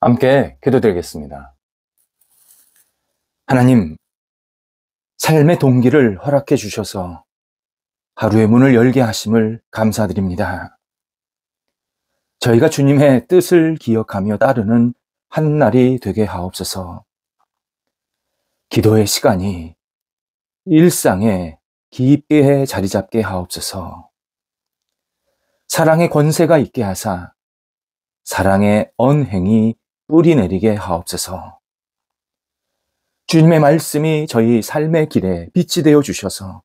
함께 기도드리겠습니다. 하나님, 삶의 동기를 허락해 주셔서 하루의 문을 열게 하심을 감사드립니다. 저희가 주님의 뜻을 기억하며 따르는 한 날이 되게 하옵소서. 기도의 시간이 일상에 깊게 자리 잡게 하옵소서. 사랑의 권세가 있게 하사 사랑의 언행이 뿌리 내리게 하옵소서. 주님의 말씀이 저희 삶의 길에 빛이 되어 주셔서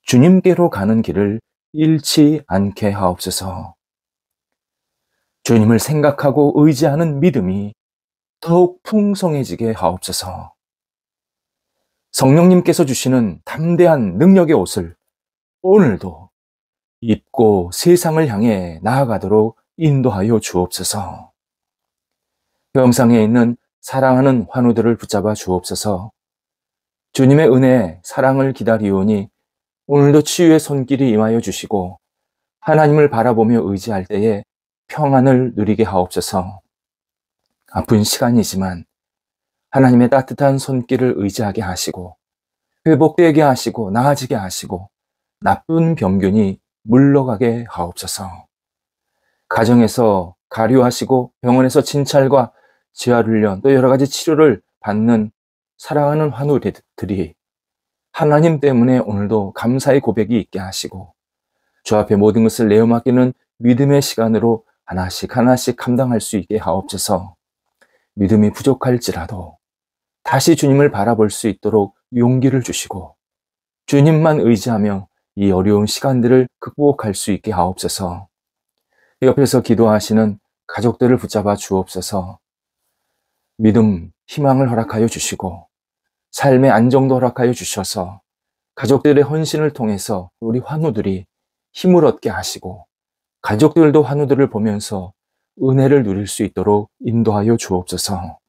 주님께로 가는 길을 잃지 않게 하옵소서. 주님을 생각하고 의지하는 믿음이 더욱 풍성해지게 하옵소서. 성령님께서 주시는 담대한 능력의 옷을 오늘도 입고 세상을 향해 나아가도록 인도하여 주옵소서. 병상에 있는 사랑하는 환우들을 붙잡아 주옵소서. 주님의 은혜, 사랑을 기다리오니 오늘도 치유의 손길이 임하여 주시고 하나님을 바라보며 의지할 때에 평안을 누리게 하옵소서. 아픈 시간이지만 하나님의 따뜻한 손길을 의지하게 하시고 회복되게 하시고 나아지게 하시고 나쁜 병균이 물러가게 하옵소서. 가정에서 가료하시고 병원에서 진찰과 재활훈련 또 여러 가지 치료를 받는 사랑하는 환우들이 하나님 때문에 오늘도 감사의 고백이 있게 하시고 주 앞에 모든 것을 내어 맡기는 믿음의 시간으로 하나씩 하나씩 감당할 수 있게 하옵소서. 믿음이 부족할지라도 다시 주님을 바라볼 수 있도록 용기를 주시고 주님만 의지하며 이 어려운 시간들을 극복할 수 있게 하옵소서. 옆에서 기도하시는 가족들을 붙잡아 주옵소서. 믿음, 희망을 허락하여 주시고 삶의 안정도 허락하여 주셔서 가족들의 헌신을 통해서 우리 환우들이 힘을 얻게 하시고 가족들도 환우들을 보면서 은혜를 누릴 수 있도록 인도하여 주옵소서.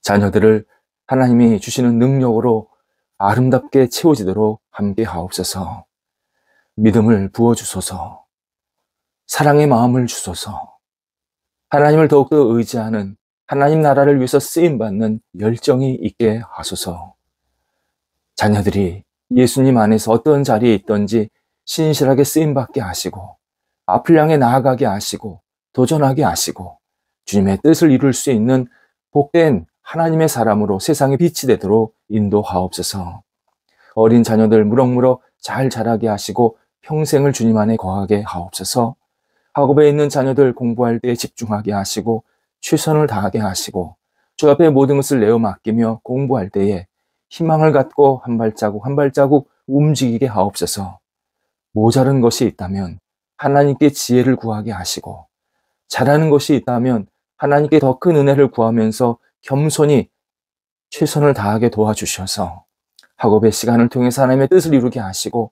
자녀들을 하나님이 주시는 능력으로 아름답게 채워지도록 함께 하옵소서. 믿음을 부어주소서. 사랑의 마음을 주소서. 하나님을 더욱더 의지하는 하나님 나라를 위해서 쓰임받는 열정이 있게 하소서. 자녀들이 예수님 안에서 어떤 자리에 있든지 신실하게 쓰임받게 하시고 앞을 향해 나아가게 하시고 도전하게 하시고 주님의 뜻을 이룰 수 있는 복된 하나님의 사람으로 세상에 빛이 되도록 인도하옵소서. 어린 자녀들 무럭무럭 잘 자라게 하시고 평생을 주님 안에 거하게 하옵소서. 학업에 있는 자녀들 공부할 때 집중하게 하시고 최선을 다하게 하시고 주 앞에 모든 것을 내어 맡기며 공부할 때에 희망을 갖고 한 발자국 한 발자국 움직이게 하옵소서. 모자른 것이 있다면 하나님께 지혜를 구하게 하시고 잘하는 것이 있다면 하나님께 더 큰 은혜를 구하면서 겸손히 최선을 다하게 도와주셔서 학업의 시간을 통해서 하나님의 뜻을 이루게 하시고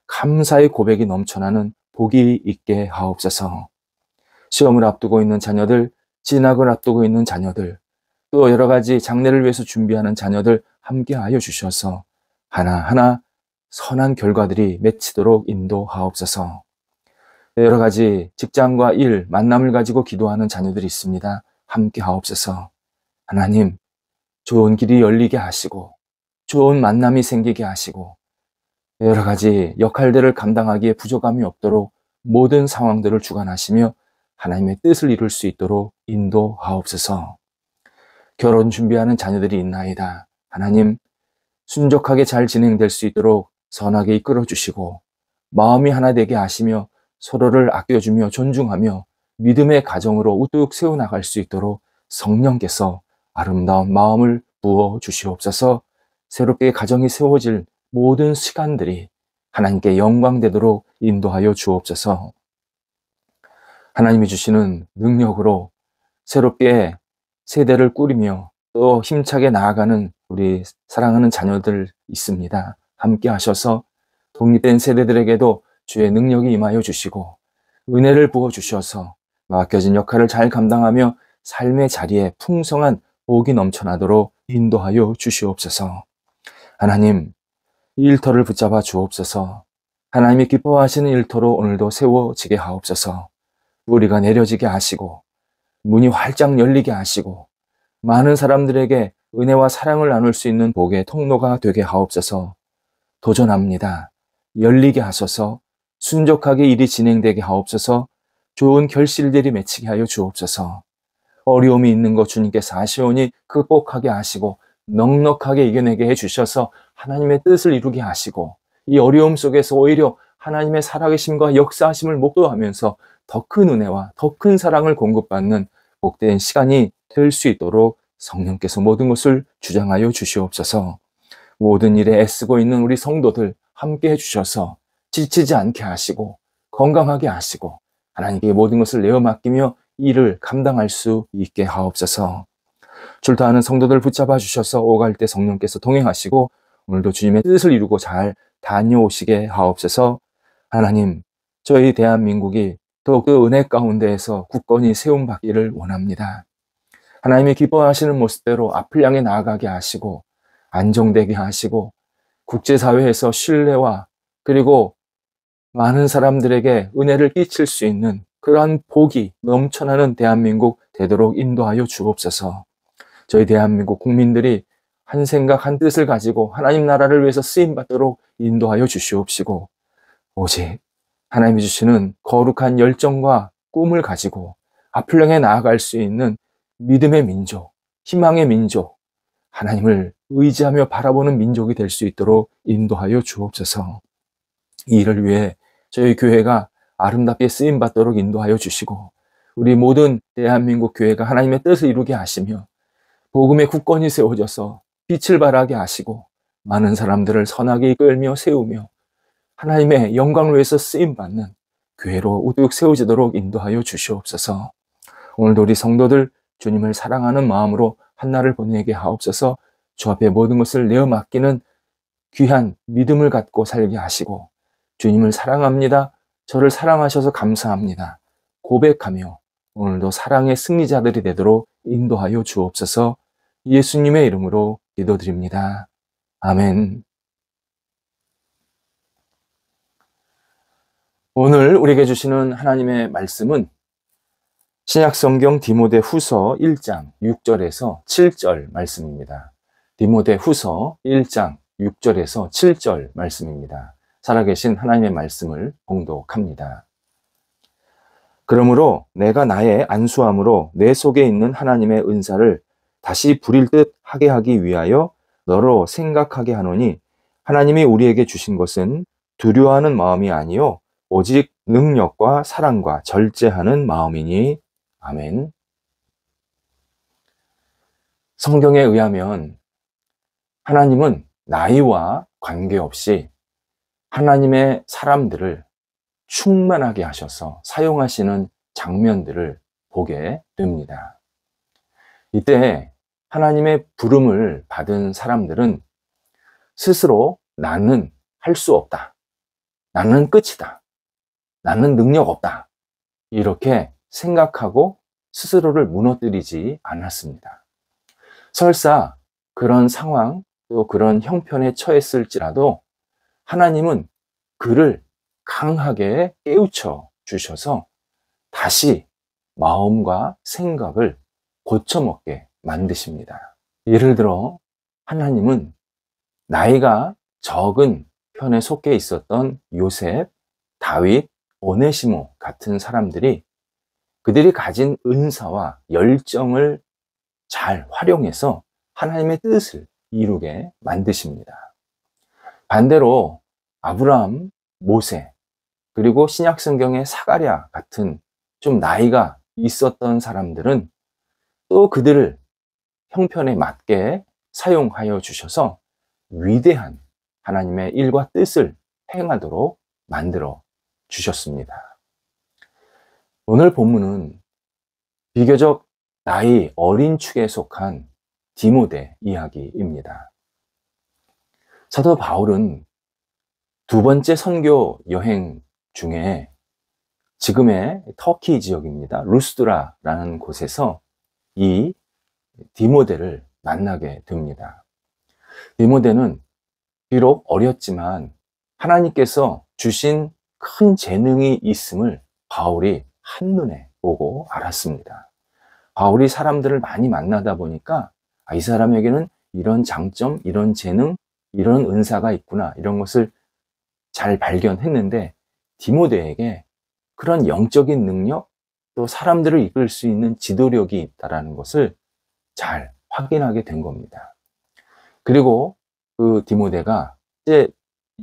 감사의 고백이 넘쳐나는 복이 있게 하옵소서. 시험을 앞두고 있는 자녀들, 진학을 앞두고 있는 자녀들, 또 여러 가지 장래를 위해서 준비하는 자녀들 함께하여 주셔서 하나하나 선한 결과들이 맺히도록 인도하옵소서. 여러 가지 직장과 일, 만남을 가지고 기도하는 자녀들이 있습니다. 함께하옵소서. 하나님, 좋은 길이 열리게 하시고 좋은 만남이 생기게 하시고 여러 가지 역할들을 감당하기에 부족함이 없도록 모든 상황들을 주관하시며 하나님의 뜻을 이룰 수 있도록 인도하옵소서. 결혼 준비하는 자녀들이 있나이다. 하나님, 순적하게 잘 진행될 수 있도록 선하게 이끌어 주시고 마음이 하나 되게 하시며 서로를 아껴주며 존중하며 믿음의 가정으로 우뚝 세워나갈 수 있도록 성령께서 아름다운 마음을 부어 주시옵소서. 새롭게 가정이 세워질 모든 시간들이 하나님께 영광되도록 인도하여 주옵소서. 하나님이 주시는 능력으로 새롭게 세대를 꾸리며 또 힘차게 나아가는 우리 사랑하는 자녀들 있습니다. 함께 하셔서 독립된 세대들에게도 주의 능력이 임하여 주시고 은혜를 부어 주셔서 맡겨진 역할을 잘 감당하며 삶의 자리에 풍성한 복이 넘쳐나도록 인도하여 주시옵소서. 하나님, 이 일터를 붙잡아 주옵소서. 하나님이 기뻐하시는 일터로 오늘도 세워지게 하옵소서. 뿌리가 내려지게 하시고 문이 활짝 열리게 하시고 많은 사람들에게 은혜와 사랑을 나눌 수 있는 복의 통로가 되게 하옵소서. 도전합니다. 열리게 하소서. 순적하게 일이 진행되게 하옵소서. 좋은 결실들이 맺히게 하여 주옵소서. 어려움이 있는 것 주님께서 아시오니 극복하게 하시고 넉넉하게 이겨내게 해주셔서 하나님의 뜻을 이루게 하시고 이 어려움 속에서 오히려 하나님의 살아계심과 역사하심을 목도하면서 더 큰 은혜와 더 큰 사랑을 공급받는 복된 시간이 될 수 있도록 성령께서 모든 것을 주장하여 주시옵소서. 모든 일에 애쓰고 있는 우리 성도들 함께 해주셔서 지치지 않게 하시고 건강하게 하시고 하나님께 모든 것을 내어 맡기며 일을 감당할 수 있게 하옵소서. 출타하는 성도들 붙잡아 주셔서 오갈 때 성령께서 동행하시고 오늘도 주님의 뜻을 이루고 잘 다녀오시게 하옵소서. 하나님, 저희 대한민국이 더욱더 은혜 가운데에서 굳건히 세움받기를 원합니다. 하나님이 기뻐하시는 모습대로 앞을 향해 나아가게 하시고 안정되게 하시고 국제사회에서 신뢰와 그리고 많은 사람들에게 은혜를 끼칠 수 있는 그러한 복이 넘쳐나는 대한민국 되도록 인도하여 주옵소서. 저희 대한민국 국민들이 한 생각 한 뜻을 가지고 하나님 나라를 위해서 쓰임받도록 인도하여 주시옵시고 오직 하나님이 주시는 거룩한 열정과 꿈을 가지고 앞을 향해 나아갈 수 있는 믿음의 민족, 희망의 민족, 하나님을 의지하며 바라보는 민족이 될 수 있도록 인도하여 주옵소서. 이 일을 위해 저희 교회가 아름답게 쓰임받도록 인도하여 주시고 우리 모든 대한민국 교회가 하나님의 뜻을 이루게 하시며 복음의 굳건히 세워져서 빛을 발하게 하시고 많은 사람들을 선하게 이끌며 세우며 하나님의 영광을 위해서 쓰임받는 교회로 우뚝 세워지도록 인도하여 주시옵소서. 오늘도 우리 성도들 주님을 사랑하는 마음으로 한날을 보내게 하옵소서. 주 앞에 모든 것을 내어 맡기는 귀한 믿음을 갖고 살게 하시고 주님을 사랑합니다. 저를 사랑하셔서 감사합니다. 고백하며 오늘도 사랑의 승리자들이 되도록 인도하여 주옵소서. 예수님의 이름으로 기도드립니다. 아멘. 오늘 우리에게 주시는 하나님의 말씀은 신약성경 디모데후서 1장 6절에서 7절 말씀입니다. 디모데후서 1장 6절에서 7절 말씀입니다. 살아계신 하나님의 말씀을 봉독합니다. 그러므로 내가 나의 안수함으로 내 속에 있는 하나님의 은사를 다시 부릴 듯 하게 하기 위하여 너로 생각하게 하노니 하나님이 우리에게 주신 것은 두려워하는 마음이 아니요 오직 능력과 사랑과 절제하는 마음이니. 아멘. 성경에 의하면 하나님은 나이와 관계없이 하나님의 사람들을 충만하게 하셔서 사용하시는 장면들을 보게 됩니다. 이때 하나님의 부름을 받은 사람들은 스스로 나는 할 수 없다. 나는 끝이다. 나는 능력 없다. 이렇게 생각하고 스스로를 무너뜨리지 않았습니다. 설사 그런 상황 또 그런 형편에 처했을지라도 하나님은 그를 강하게 깨우쳐 주셔서 다시 마음과 생각을 고쳐먹게 만드십니다. 예를 들어 하나님은 나이가 적은 편에 속해 있었던 요셉, 다윗, 오네시모 같은 사람들이 그들이 가진 은사와 열정을 잘 활용해서 하나님의 뜻을 이루게 만드십니다. 반대로 아브라함, 모세, 그리고 신약성경의 사가랴 같은 좀 나이가 있었던 사람들은 또 그들을 형편에 맞게 사용하여 주셔서 위대한 하나님의 일과 뜻을 행하도록 만들어 주셨습니다. 오늘 본문은 비교적 나이 어린 축에 속한 디모데 이야기입니다. 사도 바울은 두 번째 선교 여행 중에 지금의 터키 지역입니다. 루스드라라는 곳에서 이 디모데를 만나게 됩니다. 디모데는 비록 어렸지만 하나님께서 주신 큰 재능이 있음을 바울이 한눈에 보고 알았습니다. 바울이 사람들을 많이 만나다 보니까 이 사람에게는 이런 장점, 이런 재능, 이런 은사가 있구나, 이런 것을 잘 발견했는데 디모데에게 그런 영적인 능력, 또 사람들을 이끌 수 있는 지도력이 있다는 것을 잘 확인하게 된 겁니다. 그리고 그 디모데가 이제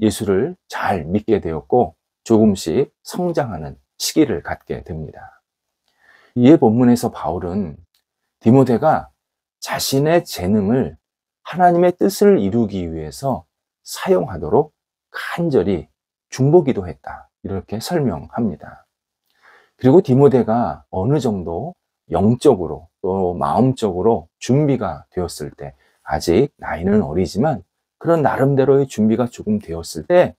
예수를 잘 믿게 되었고 조금씩 성장하는 시기를 갖게 됩니다. 이에 본문에서 바울은 디모데가 자신의 재능을 하나님의 뜻을 이루기 위해서 사용하도록 간절히 중보기도했다, 이렇게 설명합니다. 그리고 디모데가 어느 정도 영적으로 또 마음적으로 준비가 되었을 때, 아직 나이는 어리지만 그런 나름대로의 준비가 조금 되었을 때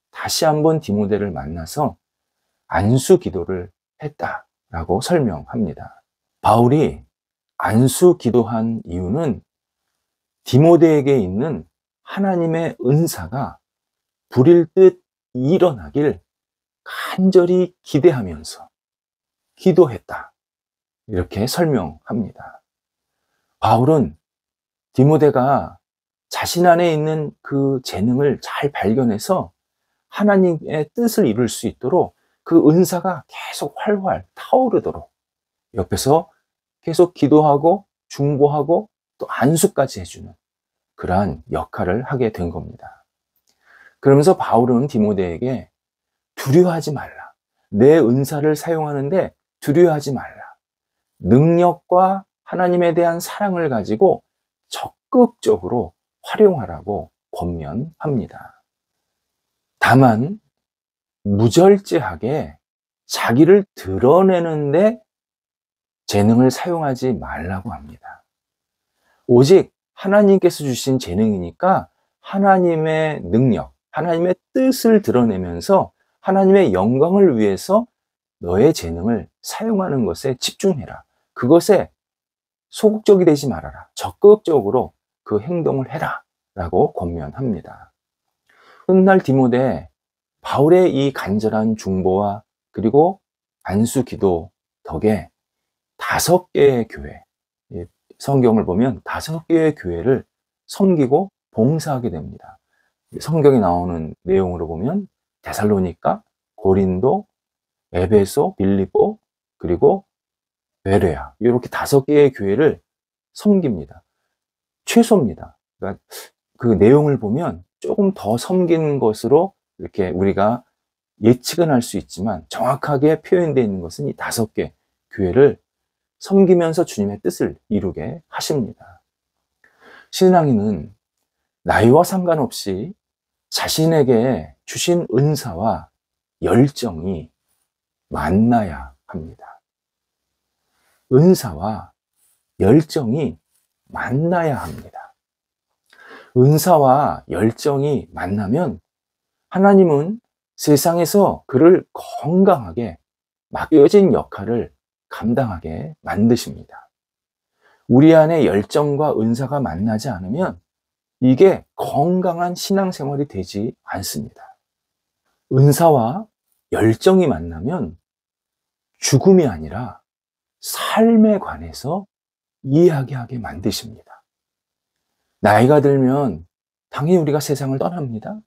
다시 한번 디모데를 만나서 안수 기도를 했다라고 설명합니다. 바울이 안수 기도한 이유는 디모데에게 있는 하나님의 은사가 불일 듯 일어나길 간절히 기대하면서 기도했다, 이렇게 설명합니다. 바울은 디모데가 자신 안에 있는 그 재능을 잘 발견해서 하나님의 뜻을 이룰 수 있도록 그 은사가 계속 활활 타오르도록 옆에서 계속 기도하고 중보하고 또 안수까지 해주는 그러한 역할을 하게 된 겁니다. 그러면서 바울은 디모데에게 두려워하지 말라, 내 은사를 사용하는데 두려워하지 말라, 능력과 하나님에 대한 사랑을 가지고 적극적으로 활용하라고 권면합니다. 다만 무절제하게 자기를 드러내는데 재능을 사용하지 말라고 합니다. 오직 하나님께서 주신 재능이니까 하나님의 능력, 하나님의 뜻을 드러내면서 하나님의 영광을 위해서 너의 재능을 사용하는 것에 집중해라. 그것에 소극적이 되지 말아라. 적극적으로 그 행동을 해라 라고 권면합니다. 훗날 디모데, 바울의 이 간절한 중보와 그리고 안수 기도 덕에 5개의 교회, 성경을 보면 5개의 교회를 섬기고 봉사하게 됩니다. 성경에 나오는 내용으로 보면 데살로니가, 고린도, 에베소, 빌립보, 그리고 베레아, 이렇게 5개의 교회를 섬깁니다. 최소입니다. 그러니까 그 내용을 보면 조금 더 섬긴 것으로 이렇게 우리가 예측은 할 수 있지만 정확하게 표현되어 있는 것은 이 5개 교회를 섬기면서 주님의 뜻을 이루게 하십니다. 신앙인은 나이와 상관없이 자신에게 주신 은사와 열정이 만나야 합니다. 은사와 열정이 만나야 합니다. 은사와 열정이 만나면 하나님은 세상에서 그를 건강하게 맡겨진 역할을 감당하게 만드십니다. 우리 안에 열정과 은사가 만나지 않으면 이게 건강한 신앙생활이 되지 않습니다. 은사와 열정이 만나면 죽음이 아니라 삶에 관해서 이야기하게 만드십니다. 나이가 들면 당연히 우리가 세상을 떠납니다.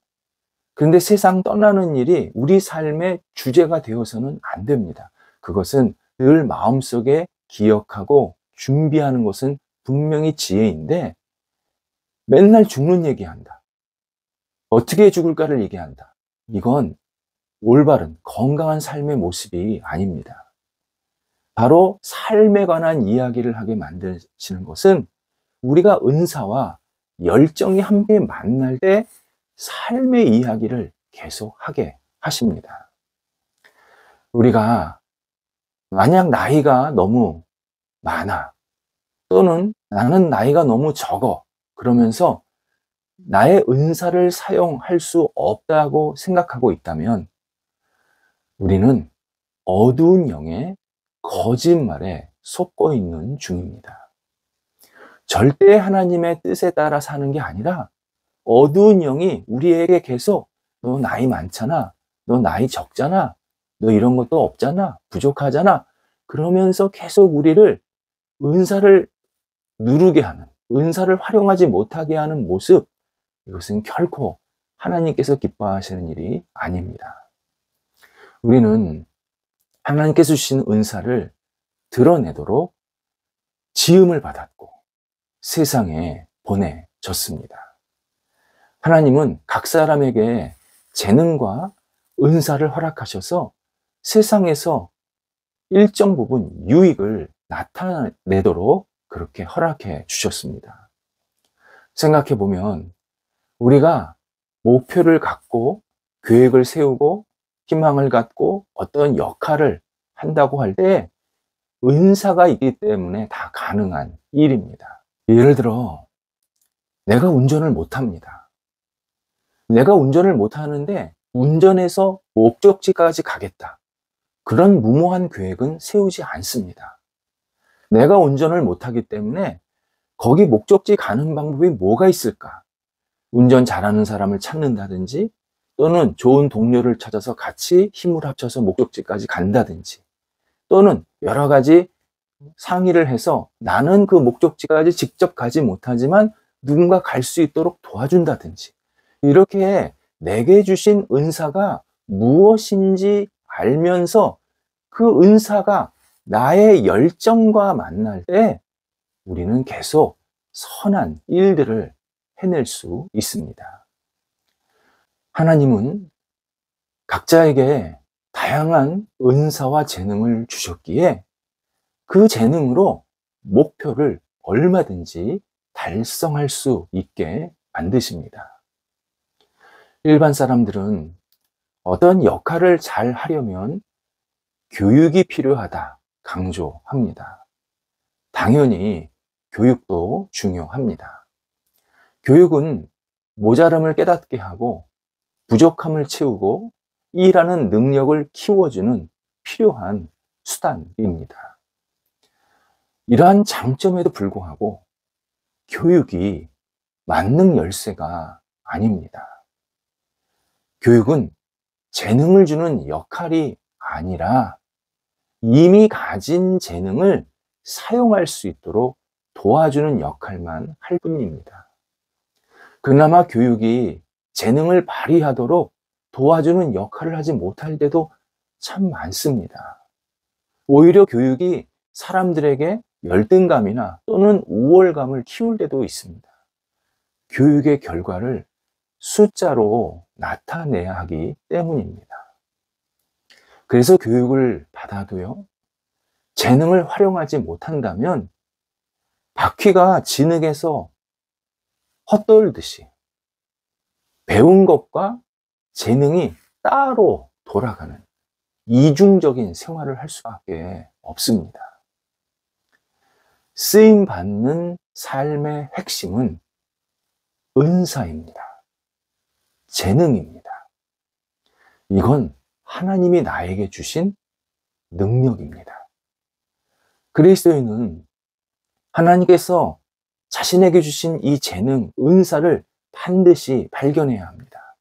그런데 세상 떠나는 일이 우리 삶의 주제가 되어서는 안 됩니다. 그것은 늘 마음속에 기억하고 준비하는 것은 분명히 지혜인데 맨날 죽는 얘기한다, 어떻게 죽을까를 얘기한다, 이건 올바른 건강한 삶의 모습이 아닙니다. 바로 삶에 관한 이야기를 하게 만드시는 것은 우리가 은사와 열정이 함께 만날 때 삶의 이야기를 계속 하게 하십니다. 우리가 만약 나이가 너무 많아, 또는 나는 나이가 너무 적어, 그러면서 나의 은사를 사용할 수 없다고 생각하고 있다면 우리는 어두운 영의 거짓말에 속고 있는 중입니다. 절대 하나님의 뜻에 따라 사는 게 아니라 어두운 영이 우리에게 계속 너 나이 많잖아, 너 나이 적잖아, 너 이런 것도 없잖아, 부족하잖아, 그러면서 계속 우리를 은사를 누르게 하는, 은사를 활용하지 못하게 하는 모습, 이것은 결코 하나님께서 기뻐하시는 일이 아닙니다. 우리는 하나님께서 주신 은사를 드러내도록 지음을 받았고 세상에 보내졌습니다. 하나님은 각 사람에게 재능과 은사를 허락하셔서 세상에서 일정 부분 유익을 나타내도록 그렇게 허락해 주셨습니다. 생각해 보면 우리가 목표를 갖고 계획을 세우고 희망을 갖고 어떤 역할을 한다고 할 때 은사가 있기 때문에 다 가능한 일입니다. 예를 들어 내가 운전을 못합니다. 내가 운전을 못하는데 운전해서 목적지까지 가겠다. 그런 무모한 계획은 세우지 않습니다. 내가 운전을 못하기 때문에 거기 목적지 가는 방법이 뭐가 있을까? 운전 잘하는 사람을 찾는다든지 또는 좋은 동료를 찾아서 같이 힘을 합쳐서 목적지까지 간다든지 또는 여러 가지 상의를 해서 나는 그 목적지까지 직접 가지 못하지만 누군가 갈 수 있도록 도와준다든지 이렇게 내게 주신 은사가 무엇인지 알면서 그 은사가 나의 열정과 만날 때 우리는 계속 선한 일들을 해낼 수 있습니다. 하나님은 각자에게 다양한 은사와 재능을 주셨기에 그 재능으로 목표를 얼마든지 달성할 수 있게 만드십니다. 일반 사람들은 어떤 역할을 잘 하려면 교육이 필요하다 강조합니다. 당연히 교육도 중요합니다. 교육은 모자람을 깨닫게 하고 부족함을 채우고 일하는 능력을 키워주는 필요한 수단입니다. 이러한 장점에도 불구하고 교육이 만능 열쇠가 아닙니다. 교육은 재능을 주는 역할이 아니라 이미 가진 재능을 사용할 수 있도록 도와주는 역할만 할 뿐입니다. 그나마 교육이 재능을 발휘하도록 도와주는 역할을 하지 못할 때도 참 많습니다. 오히려 교육이 사람들에게 열등감이나 또는 우월감을 키울 때도 있습니다. 교육의 결과를 숫자로 나타내야 하기 때문입니다. 그래서 교육을 받아도요, 재능을 활용하지 못한다면 바퀴가 진흙에서 헛돌듯이 배운 것과 재능이 따로 돌아가는 이중적인 생활을 할 수밖에 없습니다. 쓰임받는 삶의 핵심은 은사입니다. 재능입니다. 이건 하나님이 나에게 주신 능력입니다. 그리스도인은 하나님께서 자신에게 주신 이 재능, 은사를 반드시 발견해야 합니다.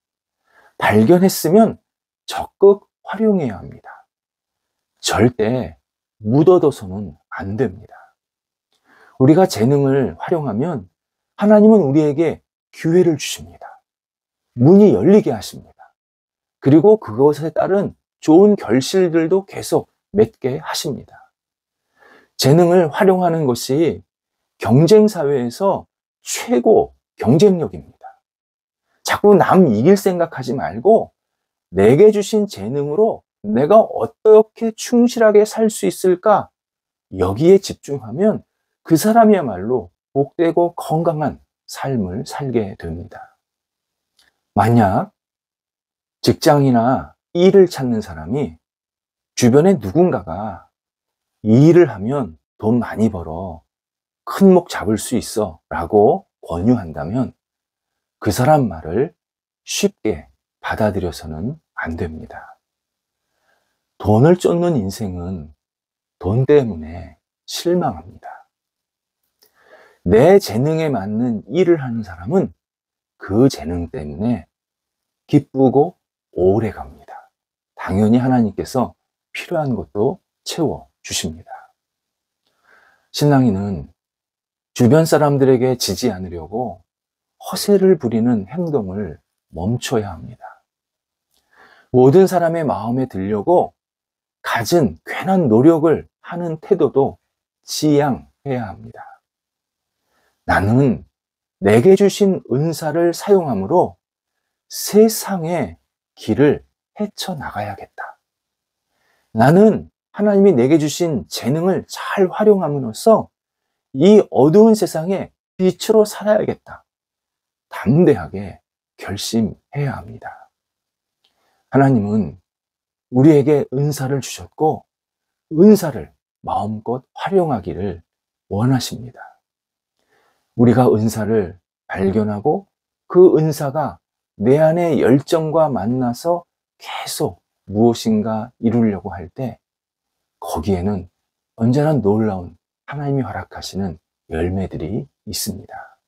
발견했으면 적극 활용해야 합니다. 절대 묻어둬서는 안 됩니다. 우리가 재능을 활용하면 하나님은 우리에게 기회를 주십니다. 문이 열리게 하십니다. 그리고 그것에 따른 좋은 결실들도 계속 맺게 하십니다. 재능을 활용하는 것이 경쟁 사회에서 최고 경쟁력입니다. 자꾸 남 이길 생각하지 말고 내게 주신 재능으로 내가 어떻게 충실하게 살 수 있을까? 여기에 집중하면 그 사람이야말로 복되고 건강한 삶을 살게 됩니다. 만약 직장이나 일을 찾는 사람이 주변에 누군가가 이 일을 하면 돈 많이 벌어, 큰 목 잡을 수 있어 라고 권유한다면 그 사람 말을 쉽게 받아들여서는 안 됩니다. 돈을 쫓는 인생은 돈 때문에 실망합니다. 내 재능에 맞는 일을 하는 사람은 그 재능 때문에 기쁘고 오래 갑니다. 당연히 하나님께서 필요한 것도 채워 주십니다. 신앙인은 주변 사람들에게 지지 않으려고 허세를 부리는 행동을 멈춰야 합니다. 모든 사람의 마음에 들려고 갖은 괜한 노력을 하는 태도도 지양해야 합니다. 나는 내게 주신 은사를 사용함으로 세상의 길을 헤쳐나가야겠다. 나는 하나님이 내게 주신 재능을 잘 활용함으로써 이 어두운 세상에 빛으로 살아야겠다. 담대하게 결심해야 합니다. 하나님은 우리에게 은사를 주셨고 은사를 마음껏 활용하기를 원하십니다. 우리가 은사를 발견하고 그 은사가 내 안의 열정과 만나서 계속 무엇인가 이루려고 할 때 거기에는 언제나 놀라운 하나님이 허락하시는 열매들이 있습니다.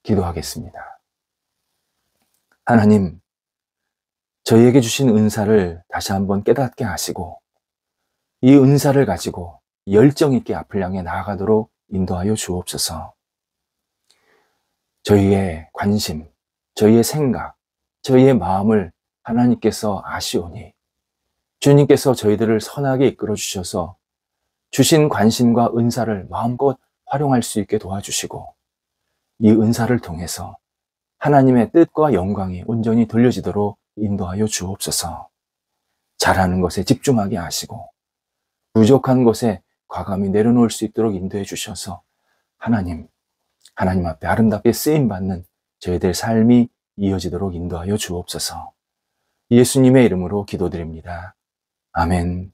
기도하겠습니다. 하나님, 저희에게 주신 은사를 다시 한번 깨닫게 하시고 이 은사를 가지고 열정 있게 앞을 향해 나아가도록 인도하여 주옵소서. 저희의 관심, 저희의 생각, 저희의 마음을 하나님께서 아시오니 주님께서 저희들을 선하게 이끌어 주셔서 주신 관심과 은사를 마음껏 활용할 수 있게 도와주시고 이 은사를 통해서 하나님의 뜻과 영광이 온전히 돌려지도록 인도하여 주옵소서. 잘하는 것에 집중하게 하시고 부족한 것에 과감히 내려놓을 수 있도록 인도해 주셔서 하나님 앞에 아름답게 쓰임받는 저희들 삶이 이어지도록 인도하여 주옵소서. 예수님의 이름으로 기도드립니다. 아멘.